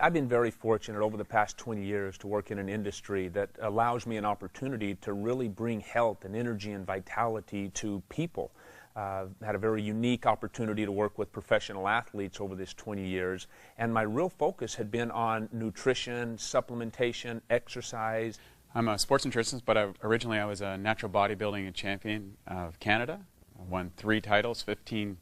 I've been very fortunate over the past 20 years to work in an industry that allows me an opportunity to really bring health and energy and vitality to people. Had a very unique opportunity to work with professional athletes over this 20 years, and my real focus had been on nutrition, supplementation, exercise. I'm a sports nutritionist, but originally I was a natural bodybuilding champion of Canada. I won 3 titles, 15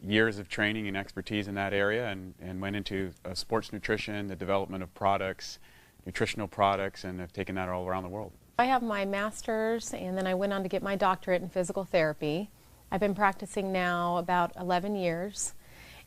years of training and expertise in that area, and went into sports nutrition, the development of products, nutritional products, and have taken that all around the world. I have my master's, and then I went on to get my doctorate in physical therapy. I've been practicing now about 11 years,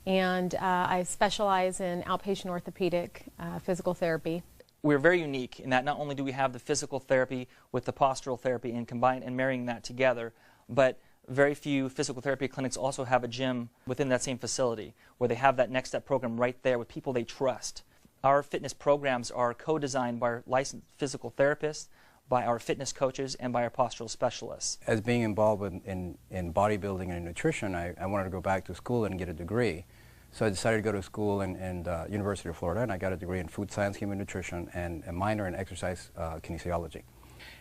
and I specialize in outpatient orthopedic physical therapy. We're very unique in that not only do we have the physical therapy with the postural therapy and combine and marrying that together, but very few physical therapy clinics also have a gym within that same facility where they have that next step program right there with people they trust. Our fitness programs are co-designed by our licensed physical therapists, by our fitness coaches, and by our postural specialists. As being involved in bodybuilding and nutrition, I wanted to go back to school and get a degree. So I decided to go to school in University of Florida, and I got a degree in food science, human nutrition, and a minor in exercise kinesiology.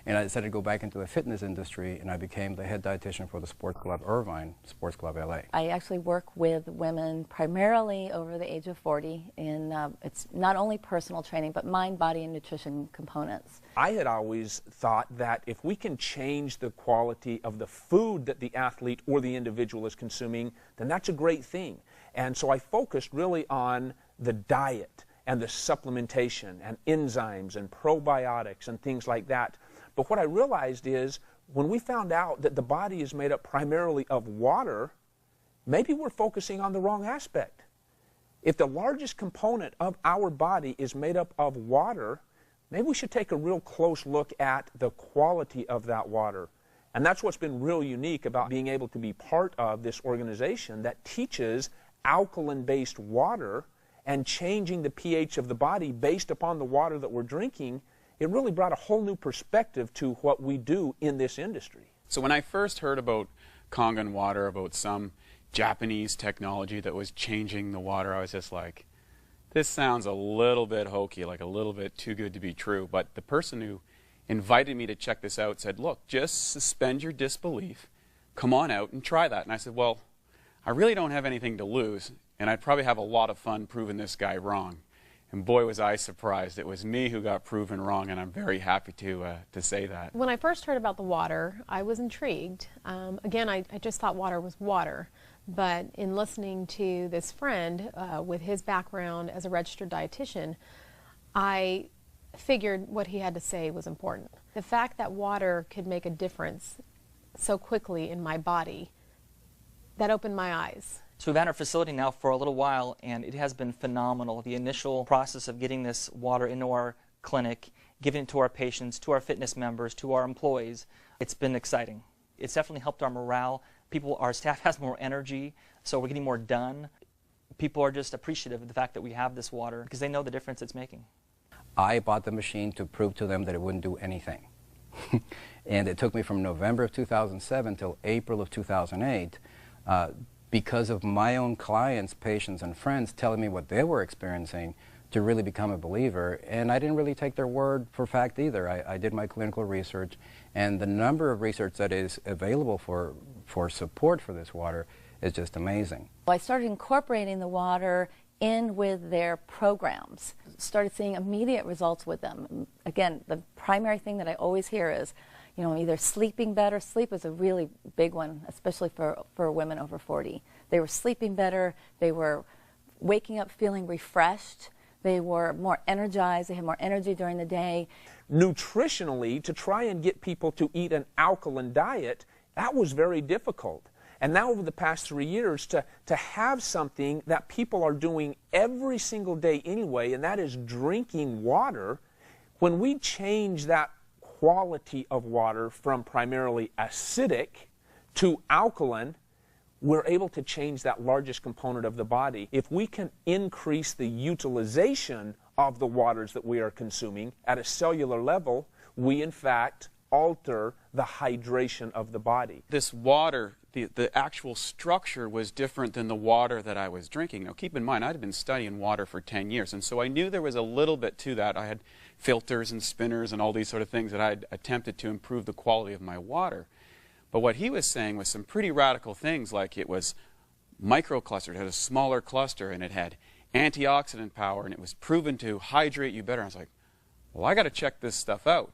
And I decided to go back into the fitness industry, and I became the head dietitian for the Sports Club Irvine, Sports Club LA. I actually work with women primarily over the age of 40, and it's not only personal training, but mind, body, and nutrition components. I had always thought that if we can change the quality of the food that the athlete or the individual is consuming, then that's a great thing. And so I focused really on the diet and the supplementation and enzymes and probiotics and things like that. But what I realized is when we found out that the body is made up primarily of water, maybe we're focusing on the wrong aspect. If the largest component of our body is made up of water, maybe we should take a real close look at the quality of that water. And that's what's been real unique about being able to be part of this organization that teaches alkaline-based water and changing the pH of the body based upon the water that we're drinking. It really brought a whole new perspective to what we do in this industry. So when I first heard about Kangen water, about some Japanese technology that was changing the water, I was just like, this sounds a little bit hokey, like a little bit too good to be true. But the person who invited me to check this out said, look, just suspend your disbelief, come on out and try that. And I said, well, I really don't have anything to lose, and I'd probably have a lot of fun proving this guy wrong. And boy, was I surprised. It was me who got proven wrong, and I'm very happy to say that. When I first heard about the water, I was intrigued. Again, I just thought water was water. But in listening to this friend with his background as a registered dietitian, I figured what he had to say was important. The fact that water could make a difference so quickly in my body, that opened my eyes. So we've had our facility now for a little while, and it has been phenomenal. The initial process of getting this water into our clinic, giving it to our patients, to our fitness members, to our employees, it's been exciting. It's definitely helped our morale. Our staff has more energy, so we're getting more done. People are just appreciative of the fact that we have this water because they know the difference it's making. I bought the machine to prove to them that it wouldn't do anything. And it took me from November of 2007 till April of 2008 because of my own clients, patients, and friends telling me what they were experiencing to really become a believer. And I didn't really take their word for fact either. I did my clinical research, and the number of research that is available for support for this water is just amazing. I started incorporating the water in with their programs, started seeing immediate results with them. Again, the primary thing that I always hear is, you know, either sleeping better. Sleep is a really big one, especially for women over 40. They were sleeping better, they were waking up feeling refreshed, they were more energized, they had more energy during the day. Nutritionally, to try and get people to eat an alkaline diet, that was very difficult. And now over the past 3 years, to have something that people are doing every single day anyway, and that is drinking water, when we change that quality of water from primarily acidic to alkaline, we're able to change that largest component of the body. If we can increase the utilization of the waters that we are consuming at a cellular level, we in fact alter the hydration of the body. This water the actual structure was different than the water that I was drinking. Now, keep in mind, I'd been studying water for 10 years, and so I knew there was a little bit to that. I had filters and spinners and all these sort of things that I'd attempted to improve the quality of my water. But what he was saying was some pretty radical things, like it was microclustered, it had a smaller cluster, and it had antioxidant power, and it was proven to hydrate you better. I was like, well, I got to check this stuff out.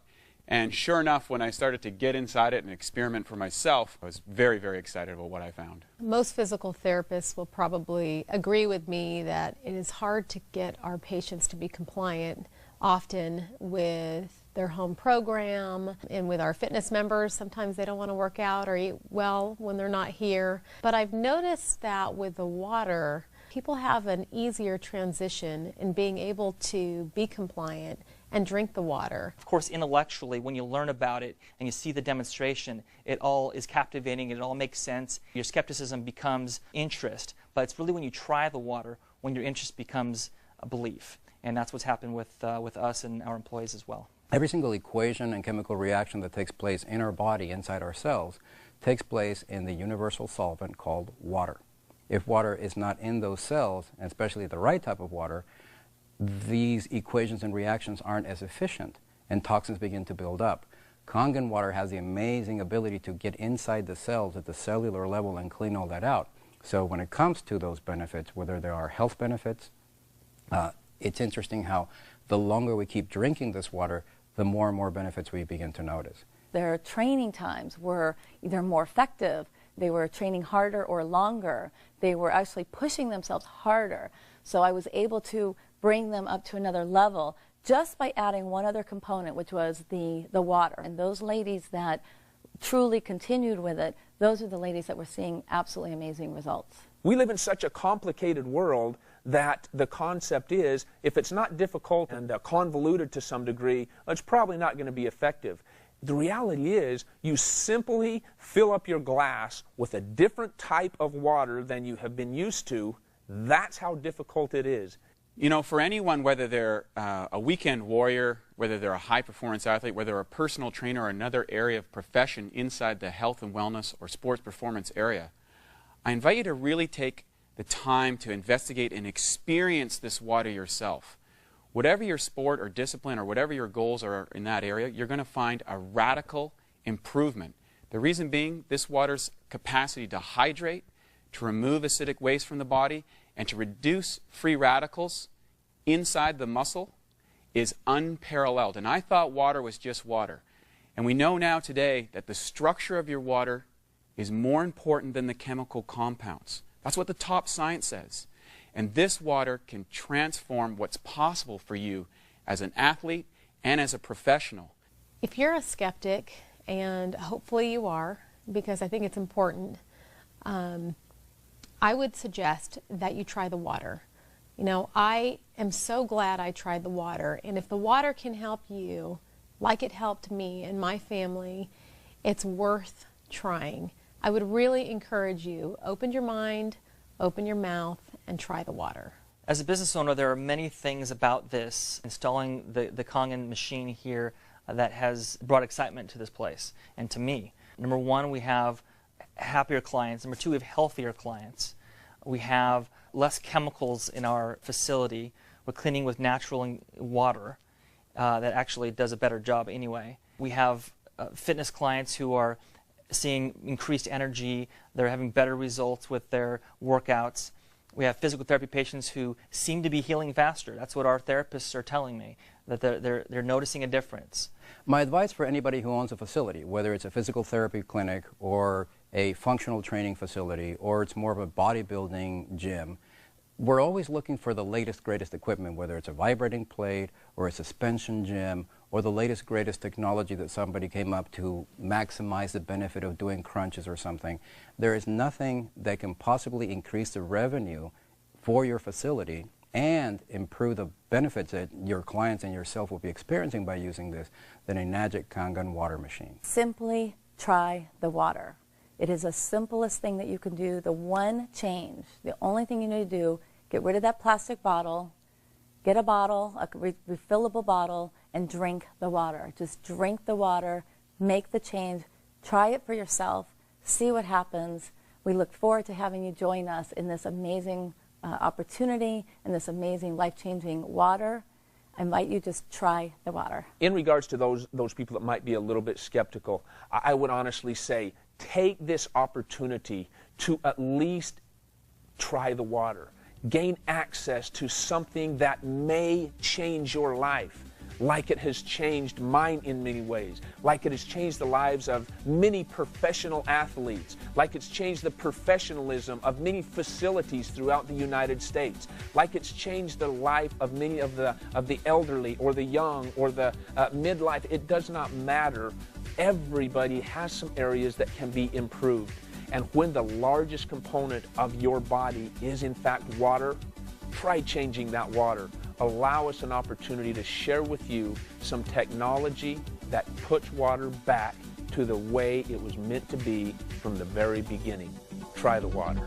And sure enough, when I started to get inside it and experiment for myself, I was very, very excited about what I found. Most physical therapists will probably agree with me that it is hard to get our patients to be compliant often with their home program and with our fitness members. Sometimes they don't want to work out or eat well when they're not here. But I've noticed that with the water, people have an easier transition in being able to be compliant and drink the water. Of course, intellectually, when you learn about it and you see the demonstration, it all is captivating, it all makes sense. Your skepticism becomes interest, but it's really when you try the water when your interest becomes a belief. And that's what's happened with us and our employees as well. Every single equation and chemical reaction that takes place in our body, inside our cells, takes place in the universal solvent called water. If water is not in those cells, and especially the right type of water, these equations and reactions aren't as efficient, and toxins begin to build up. Kangen water has the amazing ability to get inside the cells at the cellular level and clean all that out. So when it comes to those benefits, whether there are health benefits, it's interesting how the longer we keep drinking this water, the more and more benefits we begin to notice. Their training times were either more effective, they were training harder or longer, they were actually pushing themselves harder. So I was able to bring them up to another level just by adding one other component, which was the water. And those ladies that truly continued with it, those are the ladies that were seeing absolutely amazing results. We live in such a complicated world that the concept is, if it's not difficult and convoluted to some degree, it's probably not going to be effective. The reality is, you simply fill up your glass with a different type of water than you have been used to. That's how difficult it is. You know, for anyone, whether they're a weekend warrior, whether they're a high-performance athlete, whether they're a personal trainer or another area of profession inside the health and wellness or sports performance area, I invite you to really take the time to investigate and experience this water yourself. Whatever your sport or discipline or whatever your goals are in that area, you're going to find a radical improvement. The reason being, this water's capacity to hydrate, to remove acidic waste from the body, and to reduce free radicals inside the muscle is unparalleled. And I thought water was just water. And we know now today that the structure of your water is more important than the chemical compounds. That's what the top science says. And this water can transform what's possible for you as an athlete and as a professional. If you're a skeptic, and hopefully you are, because I think it's important, I would suggest that you try the water. You know, I am so glad I tried the water, and if the water can help you, like it helped me and my family, it's worth trying. I would really encourage you, open your mind, open your mouth, and try the water. As a business owner, there are many things about this, installing the Kangen machine here, that has brought excitement to this place and to me. Number one, we have happier clients. Number two, we have healthier clients. We have less chemicals in our facility. We're cleaning with natural water that actually does a better job anyway. We have fitness clients who are seeing increased energy. They're having better results with their workouts. We have physical therapy patients who seem to be healing faster. That's what our therapists are telling me, that they're noticing a difference. My advice for anybody who owns a facility, whether it's a physical therapy clinic or a functional training facility or it's more of a bodybuilding gym, we're always looking for the latest, greatest equipment, whether it's a vibrating plate or a suspension gym or the latest, greatest technology that somebody came up to maximize the benefit of doing crunches or something. There is nothing that can possibly increase the revenue for your facility and improve the benefits that your clients and yourself will be experiencing by using this than a magic Kangen water machine. Simply try the water. It is the simplest thing that you can do. The one change, the only thing you need to do, get rid of that plastic bottle, get a bottle, a refillable bottle, and drink the water. Just drink the water, make the change, try it for yourself, see what happens. We look forward to having you join us in this amazing opportunity and this amazing life-changing water. I invite you to just try the water. In regards to those people that might be a little bit skeptical, I would honestly say take this opportunity to at least try the water. Gain access to something that may change your life, like it has changed mine in many ways, like it has changed the lives of many professional athletes, like it's changed the professionalism of many facilities throughout the United States, like it's changed the life of many of the elderly or the young or the midlife. It does not matter. Everybody has some areas that can be improved. And when the largest component of your body is in fact water, try changing that water. Allow us an opportunity to share with you some technology that puts water back to the way it was meant to be from the very beginning. Try the water.